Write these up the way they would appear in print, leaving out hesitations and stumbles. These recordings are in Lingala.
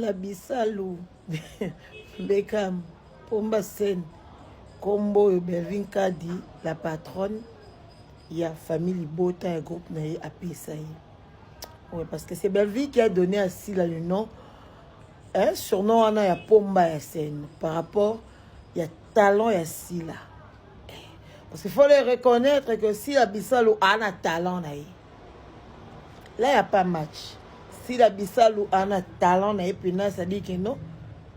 la Bissalo Beckham Pomba Sen Combo Belvin Kadi la patronne il y a famille Bota et groupe naïe à Pessaï. Oui, parce que c'est Belvin qui a donné à Sila le nom. Hein, surnom on a Pomba Sen par rapport il y a talent et Sila. Parce qu'il faut les reconnaître que si la Bissalo a un talent naïe. Là il n'y a pas match. Si la Bissalo a un talent naïe puis là ça dit que non.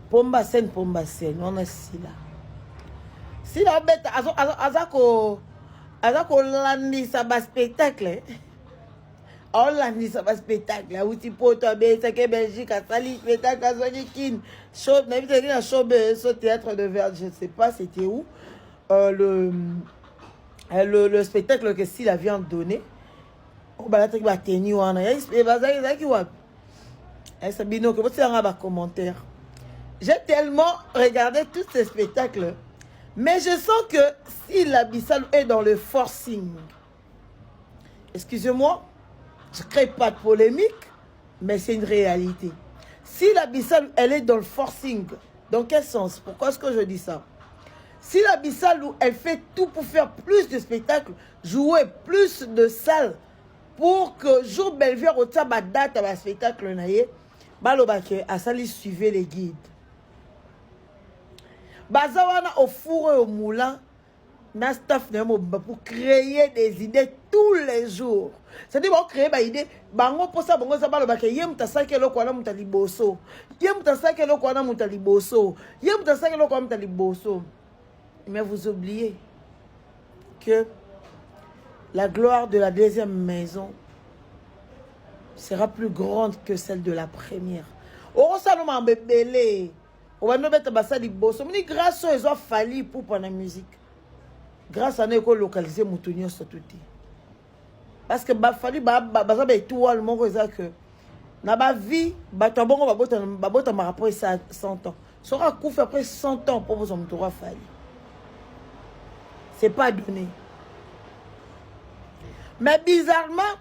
Pomba Sen, on a Sila. Si la bête azako landi ça va spectacle. On landi ça va spectacle. Là où tu peux toi bête que Belgique a sali spectacle à Zonikin. Show, même si tu as show ce théâtre de Verge, je ne sais pas c'était où. Le spectacle que Sila vient de donner. On va la tenir on a. Et bazaki qui wa. Et ça bino que vous avez un commentaire. J'ai tellement regardé tous ces spectacles. Mais je sens que si la Bissalo est dans le forcing, excusez-moi, je ne crée pas de polémique, mais c'est une réalité. Si la Bissalo, elle est dans le forcing, dans quel sens? Pourquoi est-ce que je dis ça? Si la Bissalo, elle fait tout pour faire plus de spectacles, jouer plus de salles, pour que jour Belvière au tabac date à la spectacle, balobake, à ça, suivez les guides. Bazawana au four et au moulin, na staff pour créer des idées tous les jours. C'est-à-dire qu'on crée des idées, bango pour ça, bango ça va le baquet, yem ta sa kelo kwa na mutali boso, yem ta sa kelo kwa na mutali boso, yem ta sa kelo kwa na mutali boso. Mais vous oubliez que la gloire de la deuxième maison sera plus grande que celle de la première. Oh ça nous m'a bébélé. On va nous mettre ça du boss. Mais grâce à eux, ils ont fallu pour prendre la musique. Grâce à nous, ils ont localisé Moutounio Sotouti. Parce que il fallu tout le monde que dans ma vie, tu as ma rapport 100 ans. Ça aura couvert après 100 ans pour vous en fallu. C'est pas donné. Mais bizarrement,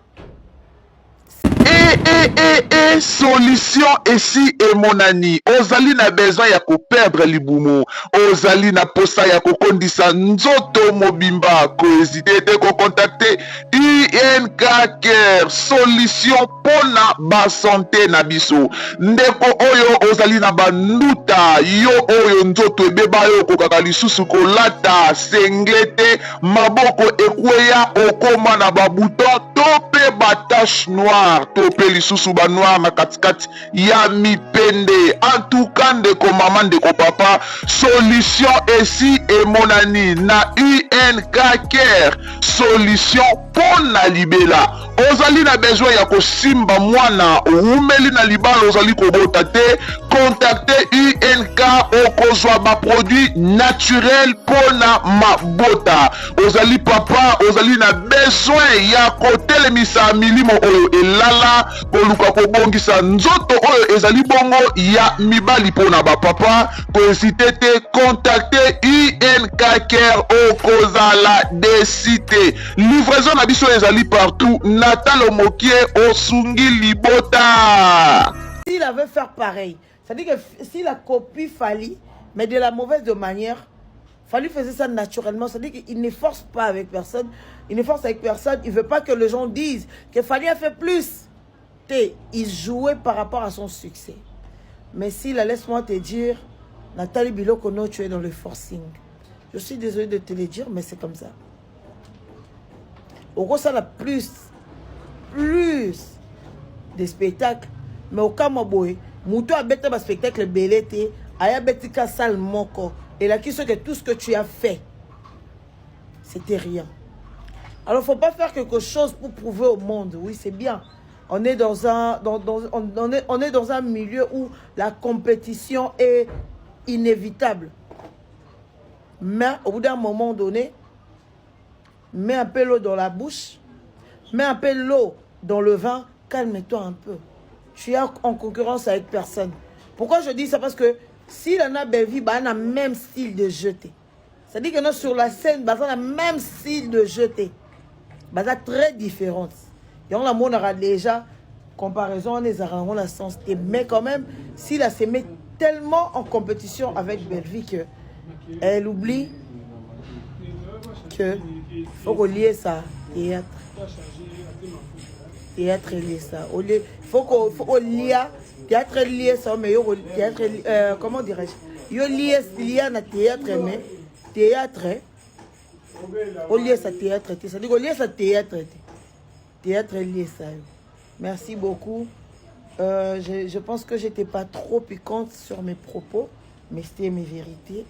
solution ici et mon ami ozali na besoin ya ko perdre libumu ozali na posa ya ko kondisa nzoto mobimba ko hésiter te ko contacter INK Care solution pona ba santé na biso ndeko oyo ozali na banduta yo oyo nzoto ebeba yo ko kaka lisusu ko lata senglete maboko ekweya okoma na ba bouton to pe ba tache noire to pe lisusu ba noir na katikati ya mipende en tout cas ndeko mama ndeko papa solution ici et mon ami na INK Care solution pona libela ozali na besoin ya kosimba mwana umeli na libala ozali kobota te contacter INK okozwa ba produit naturel pona mabota ozali papa ozali na besoin ya kotelemisa milimo oyo elala koluka kobongisa nzoto oyo ezali bongo ya mibali pona ba papa kohésite te contacter INK Care okozala desite livraison na biso ezali partout natalo mokie osungi libota. S'il avait fait pareil, c'est-à-dire que si la copie fallait, mais de la mauvaise manière, fallait faire ça naturellement, c'est-à-dire qu'il ne force pas avec personne, il ne force avec personne, il ne veut pas que les gens disent qu'il fallait faire plus. Il jouait par rapport à son succès. Mais s'il laisse-moi te dire, Nathalie Bilokono, tu es dans le forcing. Je suis désolé de te le dire, mais c'est comme ça. Au gros, ça a plus de spectacles. Mais au cas où Moutou a bêté un spectacle belé, aya bêté ka sal moko. Et là, qui sait que tout ce que tu as fait, c'était rien. Alors, il ne faut pas faire quelque chose pour prouver au monde. Oui, c'est bien. On est dans un milieu où la compétition est inévitable. Mais au bout d'un moment donné, mets un peu l'eau dans la bouche, mets un peu l'eau dans le vin, calme-toi un peu. Tu es en concurrence avec personne. Pourquoi je dis ça? Parce que si la Belvi a le même style de jeter, c'est-à-dire que nous, sur la scène, on a le même style de jeter, très différente. Et on a déjà comparaison, on les arrangeons la sens. Mais quand même, s'il a se met tellement en compétition avec Belleville qu'elle oublie que faut relier ça théâtre. Théâtre lié ça. Il faut qu'on lier théâtre lié ça, mais théâtre comment dirais-je? Yo lié na théâtre mais théâtre au lieu ça théâtre, c'est-à-dire au lieu ça théâtre. Théâtre lié ça. Merci beaucoup. Je pense que j'étais pas trop piquante sur mes propos, mais c'était mes vérités.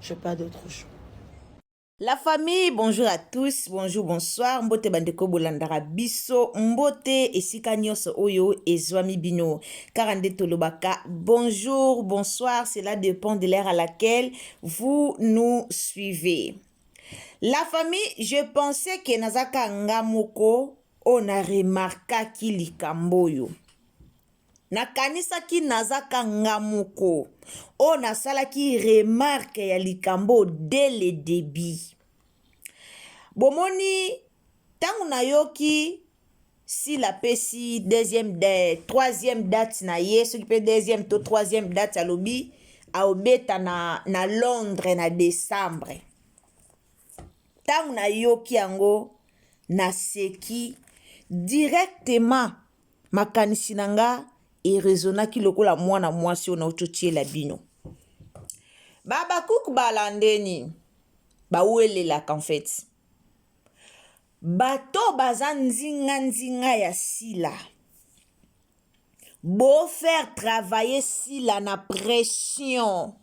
Je pas d'autre chose. La famille, bonjour à tous, bonjour, bonsoir. Mbote bandeko bolandara biso, mbote esika nyonso oyo ezwami bino. Karande tolobaka, bonjour, bonsoir, cela dépend de l'heure à laquelle vous nous suivez. La famille, je pensais que nazaka ngamoko, on a remarqué qu'il likamboyo. Nakanisaki nazaka ngamoko. On a salaki remarque ya likambo dès le début. Bomoni, tangu na yoki, si la pesi troisième date na ye, ce qui peut deuxième to troisième date à lobby, a obeta na Londres na décembre. Tangu na yoki yango, na seki, directement, makanisi nanga, et raisonnaki lokola mwana mwasi ona uchochie la bino. Baba kouk balandeni, ba ouelela qu'en fait. Bato baza nzinga ya sila. Beau faire travailler sila na pression.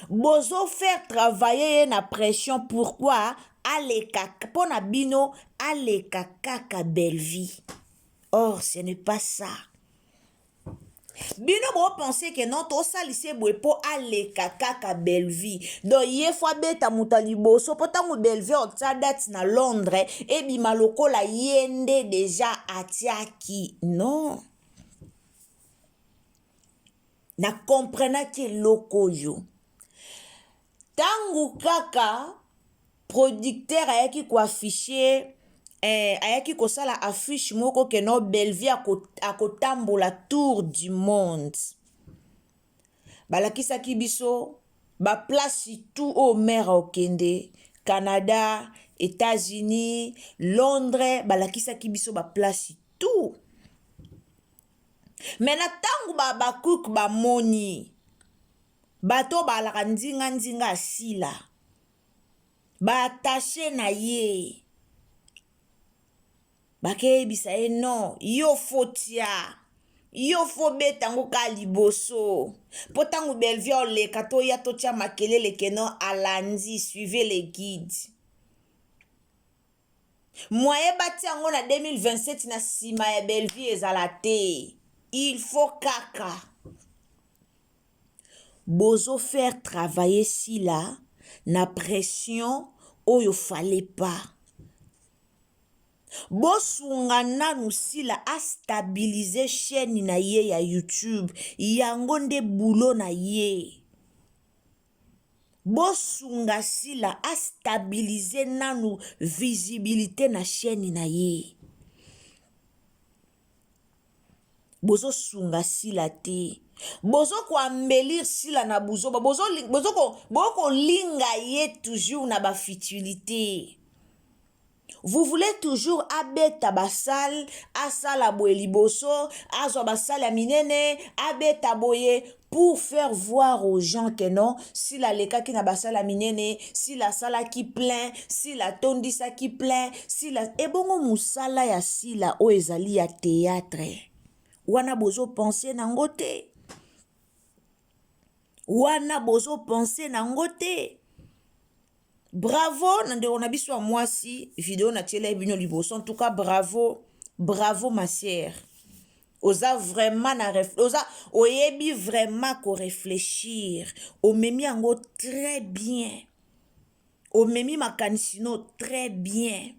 Bozo faire travailler na pression, pourquoi? Aleka, pona bino, aleka kaka belle vie. Or, ce n'est pas ça. Bino bo penser que non, to salise boue po ale kaka belle vie. Donc, ye fwa beta mutalibo, so pota mu belle vie o date na Londres, e bi maloko la yende déjà atiaki. Non. Na comprena ke loko yo. Tangu kaka, producteur ayaki ko afficher ayaki kosala affiche moko ke no Belleville akotambola tour du monde. Balakisaki biso ba place tout au mer okende, Canada, États-Unis, Londres, balakisaki biso ba place tout. Mais na tangu ba cook ba moni, bato balaka nzinga asila, ba attaché na ye. Bake bisa non, yo fotia, yo fo betango ka liboso. Potango Belleville le kato ya tocha makelele ke non alandi, suivez les guides. Moye bati ango na 2027 na sima ya Belleville ezalate. Il faut kaka. Bozo faire travailler si là, na pression, oyo fallait pas. Bosunga nanu sila a stabiliser chaîne na ye ya YouTube. Yango nde boulot na ye. Bosunga sila a stabiliser nanu visibilité na chaîne na ye. Bozo sunga sila te. Bozo ko embellir sila na bozo. Bozo ko linga ye toujours na ba futilité. Vous voulez toujours abeta basal, asala boye liboso, azwa basal ya minene, abeta boye pour faire voir aux gens que non, si la leka ki na basal ya minene, si la sala ki plein, si la tondisa ki plein, si la ebongo musala ya si la o ezali ya théâtre. Wana bozo penser nangote. Wana bozo penser nangote. Bravo, on a vu moi si vidéo na télé bino liboso. En tout cas, bravo, bravo ma sœur. Osa vraiment na osa oyebi vraiment ko réfléchir. O memi ango très bien. O memi makanisino très bien.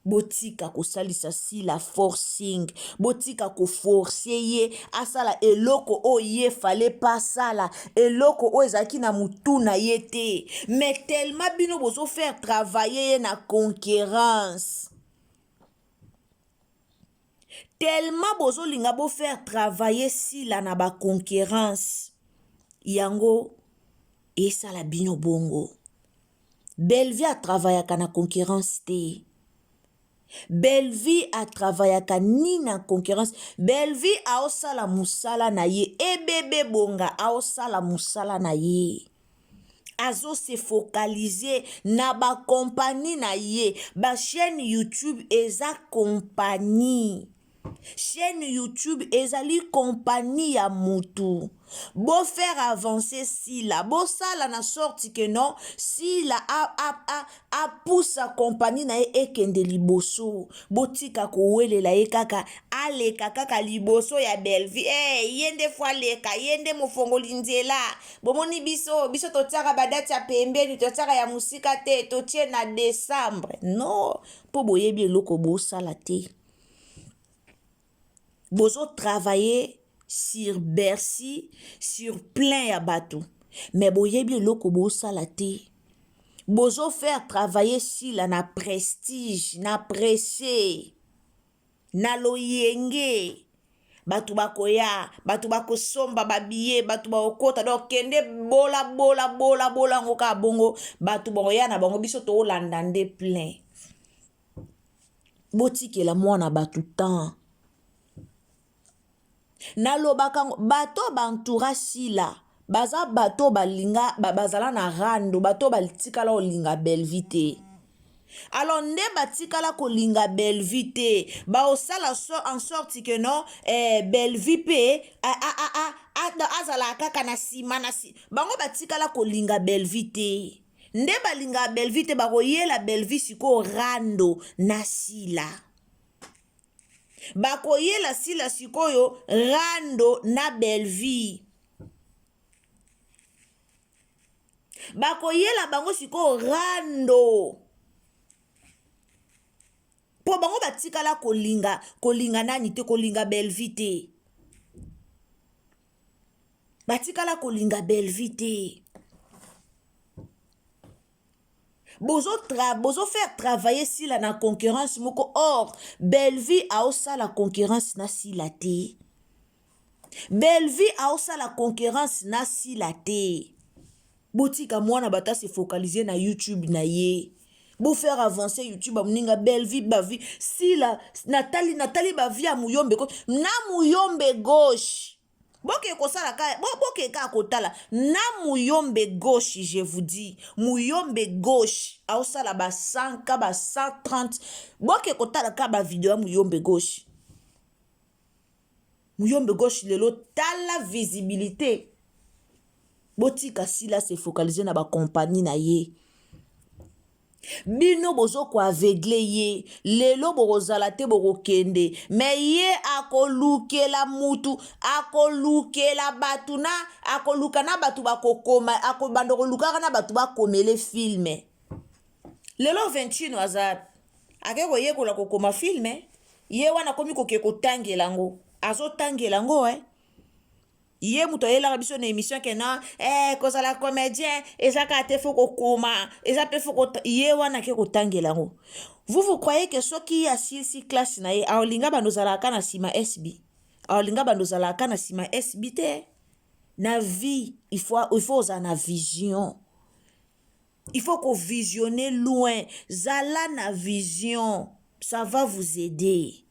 Botika ko salisa si la forcing, botika ko forcer ye asala eloko o ye fallait pas sala, eloko o ezaki na mutu na yete, mais tellement bino bozo faire travailler na concurrence. tellement bozolinga bo faire travailler sila na ba concurrence yango esala bino bongo. Belle-Vie a travaillé na concurrence te. Belle-Vie a travaillé ni na concurrence. Belle-Vie a osala musala na ye. E bébé bonga a osala musala na ye. Azo se focaliser na ba compagnie na ye. Ba chaîne YouTube eza compagnie. Chaîne YouTube ezali compagnie ya mutu. Bo faire avancer sila. Bo sala na sorti que non. Sila a pousse compagnie na ye ekende liboso. Bo tika kowelela ye kaka. Aleka kaka liboso ya Belle-Vie. Yende fwa leka. Yende mofongoli nzela. Bomoni biso totiaka badati ya pembeni. Totiaka ya musika te. Totie na décembre. Non. Po boyebi eloko bo sala te. Bozo travailler sur Bercy, sur plein ya bateau. Mais boyebi loko bo salate. Bozo faire travailler si la na prestige, na pressé, na loyenge. Batu bakoya, batu bakosomba babiye, batu bakokota. Donc kende bola ngoka bongo. Batu bakoya na bongo biso to landande plein. Botike la mwana batu temps. Nalobaka bato bantura sila baza bato balinga bazala na rando bato balitikala olinga Belle-Vie te. Alors nde batikala kolinga Belle-Vie te ba osala en sorte que non Belle-Vie pe azala kaka na sima na si bango batikala kolinga Belle-Vie te. Nde balinga Belle-Vie te bakoyela Belle-Vie siko rando na sila. Bakoyela sila sikoyo rando na Belle-Vie. Bakoyela bango sikoyo rando. Po bango batikala kolinga nani te kolinga Belle-Vie te. Batikala kolinga Belle-Vie te. Bozo faire travailler si la na concurrence moko. Or Belle-Vie a aussi la concurrence na si la te. Belle-Vie a aussi la concurrence na si la te. Botika mwana bata se focaliser na YouTube na ye. Bo faire avancer YouTube amuninga Belle-Vie bavi si la Nathalie bavi a muyombe na muyombe gauche. Boke kosala ka boke ka kotala na muyombe gauche, je vous dis muyombe gauche aosala ba 100 ka ba 130. Boke kotala ka ba video muyombe gauche lelo tala visibilité. Botika sila se focaliser na ba compagnie na ye. Bino bozo ko aveugle ye lelo borozala te borokende me ye akolukela mutu akolukela batuna akoluka na batu bakokoma akobando kolukaka na batu bakomele filme lelo 21 azar akeko ye kola kokoma filme ye wana komi koke kotangela ngo azotangela ngo Ye muto yela biso na émission ke na kozala comédien ezaka te foko koma ezape foko ye wana ke kotangela ngo. Vous croyez que soki ya si classe na ye aolinga bandozala kana sima SB aolinga bandozala kana sima SB te na vie il faut na vision. Il faut qu'on visionner loin. Zala na vision, ça va vous aider.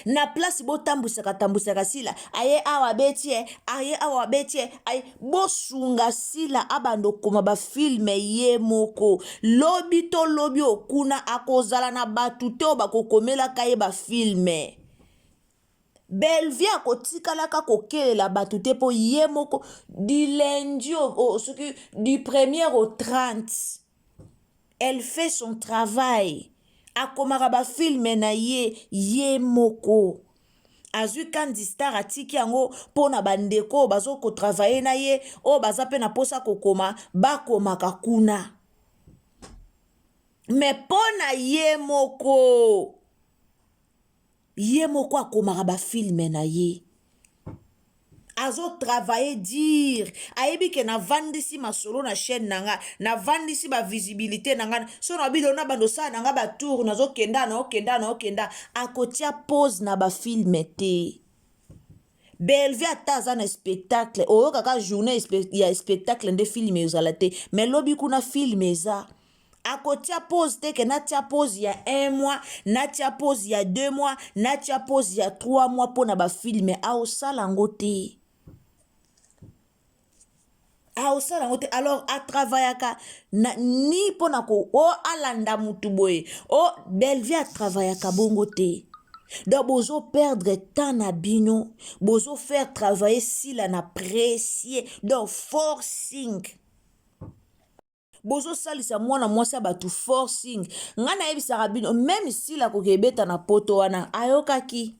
Na place bo tambusaka sila aye awa betie aye bo sunga sila abando koma ba filme ye moko lobi to lobi okuna akozala na batute o bakokomela kaye ba filme. Belle-Vie akotikala ka kokelela batute po ye moko du lundi du 1er au 30. Elle fait son travail. Akomara ba filme na ye moko. Azui kandi star atiki yango pona bandeko bazo ko travailler na ye o baza pe na posa kokoma bakoma kakuna. Mais pona ye moko akomara ba filme na ye. azo travailler dire ayebi ke na vandisi masolo na chaîne nanga na vandisi ba visibilité nanga so na bilo na bando sa nanga ba tour nazo kenda na okenda akotia pause na ba filme te Bellevue ataza na spectacle oyo kaka journée ya spectacle nde film ezala te mais lobi kuna film eza akotia pause te ke natia pause ya 1 mois natia pause ya 2 mois natia pause ya 3 mois pona ba filme aosala ngo te aosala ngo te alors atravaillaka ni pona ko o alanda mutu boye o Bellevue atravaillaka bongo te donc bozo perdre temps na bino bozo faire travailler si la na précieux donc forcing bozo salisa mwana mwasi batu forcing ngana yebisaka bino même si la kokebeta na poto wana ayokaki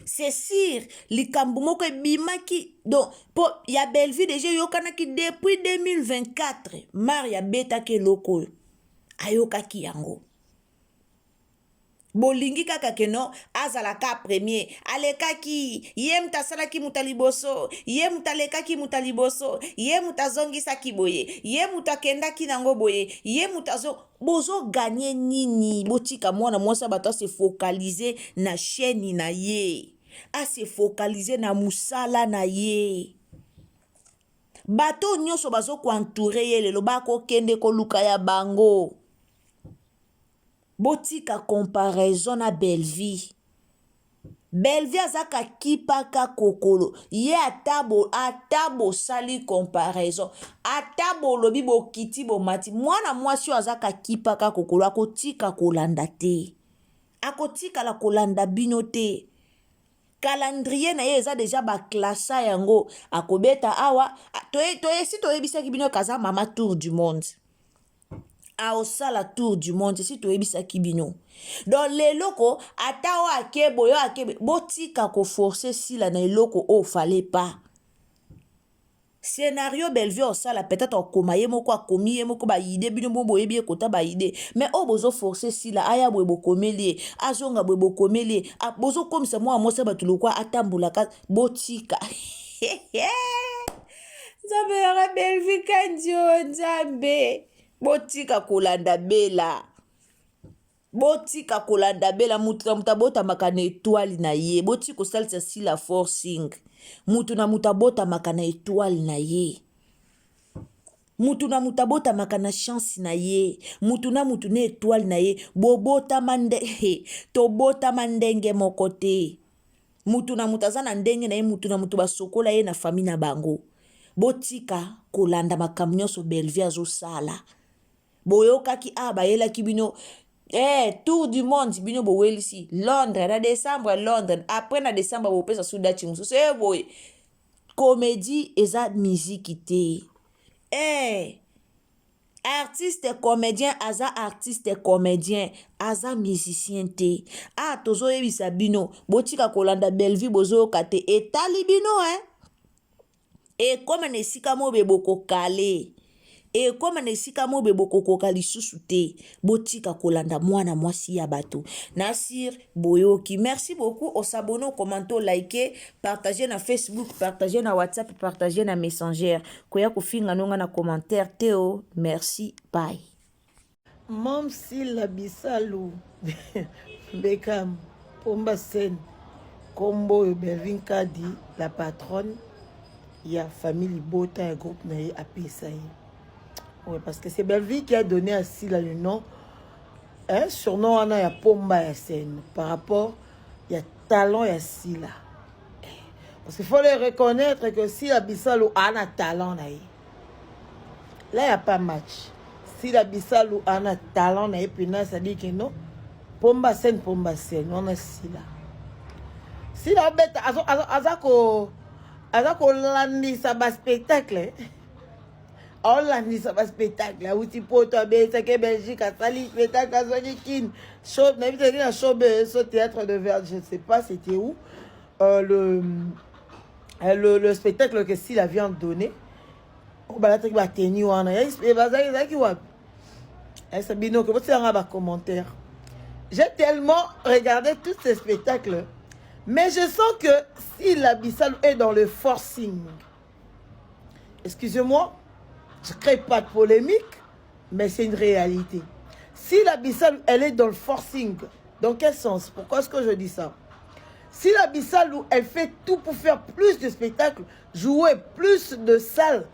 c'est sûr likambo moko ebimaki donc po ya Bellevue déjà yokanaki depuis 2024 Maria betaki loko ayokaki yango bolingi kaka keno azalaka premier alekaki ye mutasalaki mutaliboso ye mutalekaki mutaliboso ye mutazongisaki boye ye mutakendaki nango boye ye mutazo bozo gagner nini botika mwana mwasa bato se focaliser na chaîne na ye a se focaliser na musala na ye bato nyonso bazo ko entourer ye lelo bako kende ko luka ya bango botika comparaison na Bellevue Bellevue azaka kipaka kokolo ye atabo sali comparaison atabo lobi bokiti bomati mwana mwasi azaka kipaka kokolo akotika kolanda te akotika la kolanda bino te calendrier na ye eza déjà ba klasa yango akobeta awa si toyebisaki bino kaza mama tour du monde aosala tour du monde si toyebisaki bino donc leloko ata o akebo yo akebe botika ko forcer sila na eloko o fallait pas scénario Bellevue osala peut-être okoma ye moko akomi ye moko ba idée bino bo boyebi ekota ba idée mais o bozo forcer sila aya bwe bokomeli azonga bwe bokomeli bozo komisa mwa mosa batulokwa atambulaka botika nzambe ya Bellevue kandio nzambe botika kolanda bela mutu na mutu abotamaka na étoile na ye botika kosalisa si la forcing mutu na mutu abotamaka na étoile na ye mutu na mutu abotamaka na chance na ye mutu na mutu na étoile na ye tobotama ndenge moko te mutu na mutu aza na ndenge na ye mutu na mutu basokola ye na fami na bango botika kolanda makambo nyonso Bellevue azosala boyokaki bayelaki bino tour du monde bino bowelisi Londres na décembre Londres après na décembre bopesa sudachi mususu boye comédie eza musique te artiste comédien aza musicien te tozoyebisa bino botika kolanda Bellevue bozoyoka te etali bino ekoma na esika mobe bokokale ekoma na esika mobe bokokoka lisusu te botika kolanda mwana mwasi ya bato Nasir boyoki. Merci beaucoup osabone au commento like partager na Facebook partager na WhatsApp partager na Messenger koya kofinga nonga na commentaire teo. Merci, bye. Mam Sila Bisalu Bekam Pomba Sen Kombo Bellevue Kadi la patronne ya famille Bota et groupe naïe à Pisaï. Oui, parce que c'est Bellevue qui a donné à Sila le nom. Surnom on a Pomba ya Sen par rapport ya talent ya Sila. Parce qu'il faut les reconnaître que Sila Bisalu a un talent naïe. Là il n'y a pas match. Sila Bisalu a un talent naïe puis là ça dit que non. Pomba Sen on a Sila. Sila bête azako landisa ba spectacle. On landisa ba spectacle. Outi poto abesa ke Belgique atali spectacle azoni kin. Show na vite na show ce théâtre de Verge, je ne sais pas c'était où. Le spectacle que Sila vient de donner. On va la tenu wana. Et bazaki wa. Ça bino que vous avez un commentaire. J'ai tellement regardé tous ces spectacles. Mais je sens que si la Bissalou est dans le forcing, excusez-moi, je ne crée pas de polémique, mais c'est une réalité. Si la Bissalou, elle est dans le forcing, dans quel sens? Pourquoi est-ce que je dis ça? Si la Bissalou, elle fait tout pour faire plus de spectacles, jouer plus de salles,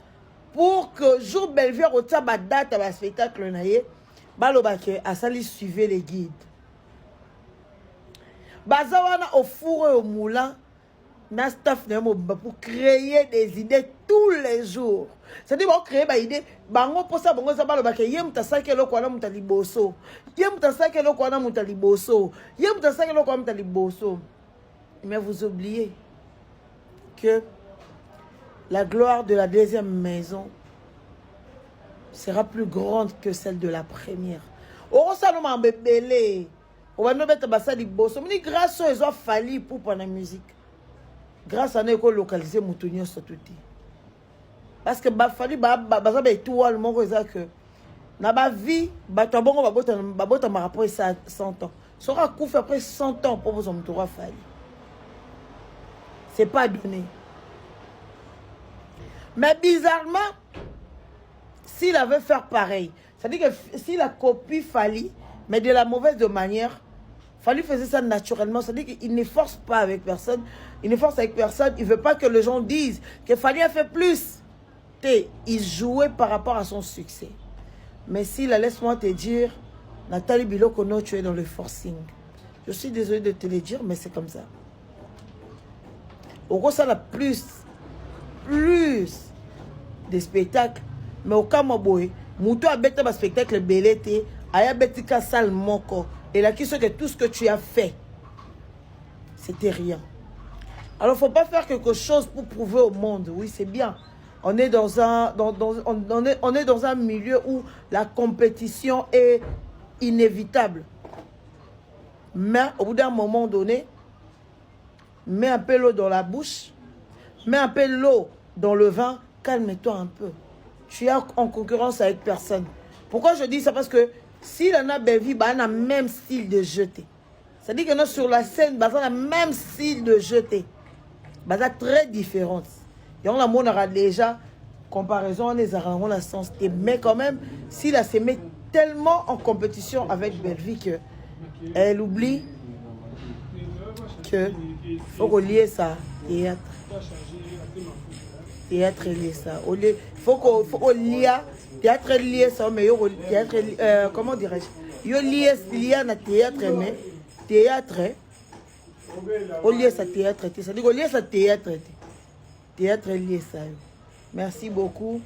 pour que jour Belleville au tabac date à la spectacle, balobake, à ça, suivez les guides. Bazawana au four et au moulin, na staff pour créer des idées tous les jours. C'est-à-dire qu'on crée des idées, bango pour ça, bango ça balobake, yem ta sa kelo kwa na mutali boso, yem ta sa kelo kwa na mutali boso, yem ta sa kelo kwa mutali boso. Mais vous oubliez que la gloire de la deuxième maison sera plus grande que celle de la première. Oh, ça nous m'a bébélé. On va nous mettre à di bosso. Mais grâce à eux, ils ont fallu pour la musique. Grâce à nous, ils ont localisé Moutounion Sotouti. Parce que il fallu tout le monde que dans ma vie, babota m'a rappelé ça 100 ans. Ça sera couvert après 100 ans pour vous en mettre fallu. C'est pas donné. Mais bizarrement, s'il avait fait pareil, c'est-à-dire que si la copie Fally, mais de la mauvaise manière, Fally faisait ça naturellement, c'est-à-dire qu'il ne force pas avec personne, il ne force avec personne, il ne veut pas que les gens disent que Fally a fait plus. Il jouait par rapport à son succès. Mais s'il laisse-moi te dire, Nathalie Bilokono, tu es dans le forcing. Je suis désolée de te le dire, mais c'est comme ça. Au gros, ça a plus de spectacles. Mais au cas où Moutou a bêté un spectacle belleté, aya bêté ka salle moko. Et là, qui sait que tout ce que tu as fait, c'était rien. Alors, il ne faut pas faire quelque chose pour prouver au monde. Oui, c'est bien. On est dans un milieu où la compétition est inévitable. Mais au bout d'un moment donné, mets un peu l'eau dans la bouche, mets un peu l'eau dans le vin, calme-toi un peu. Tu es en concurrence avec personne. Pourquoi je dis ça? Parce que si la Belleville a le même style de jeter, c'est-à-dire que sur la scène, on a le même style de jeter, c'est très différent. Et on a déjà comparaison, on les a la sens. Mais quand même, s'il se met tellement en compétition avec Belleville qu'elle oublie que faut relier ça théâtre. Théâtre lié ça. Il faut lier théâtre lié ça, mais théâtre comment dirais-je? Yo lié na théâtre mais théâtre au lié ça théâtre, c'est-à-dire au lié ça théâtre. Théâtre lié ça. Merci beaucoup.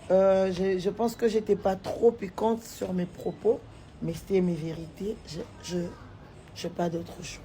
Je pense que j'étais pas trop piquante sur mes propos, mais c'était mes vérités. Je n'ai pas d'autre chose.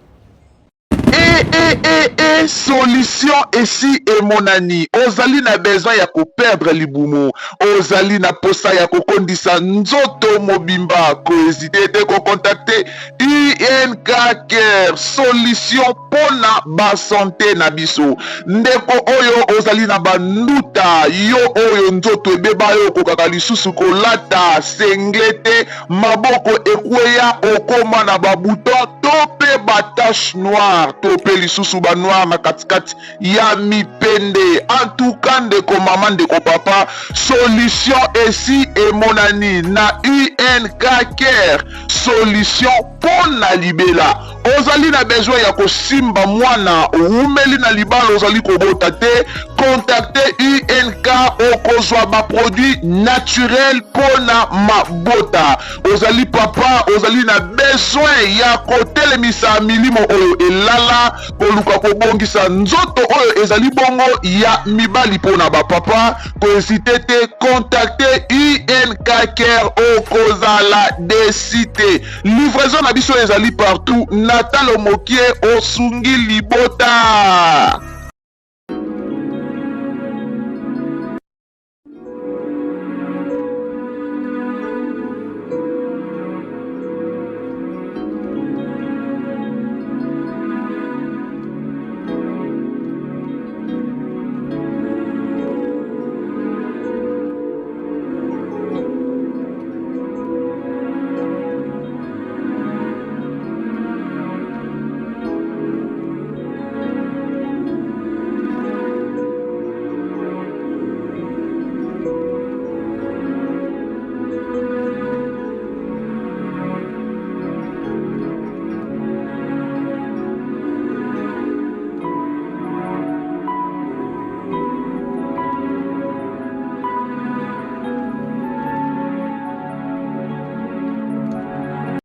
Solution ici et mon ami. Ozali na besoin ya ko perdre libumu. Ozali na posa ya ko kondisa nzoto mobimba. Ko hésiter de ko contacter INK Care. Solution pona ba santé na biso. Ndeko oyo ozali na banduta. Yo oyo nzoto ebeba yo ko kaka lisusu ko lata senglete maboko ekweya okoma na babuton tope ba tache noire tope lisusu ba noir na katikati ya mipende. En tout cas ndeko mama ndeko papa, solution ici et mon ami na INK Care. Solution pona libela. Ozali na besoin ya kosimba mwana umeli na libala ozali kobota te, contacter INK okozwa ba produit naturel pona mabota. Ozali papa ozali na besoin ya kotelemisa milimo oyo elala koluka kobongisa nzoto oyo ezali bongo ya mibali pona ba papa, hésiter te contacter INK Care okozala desite. Livraison na biso ezali partout. Natalo Mokie osungi libota.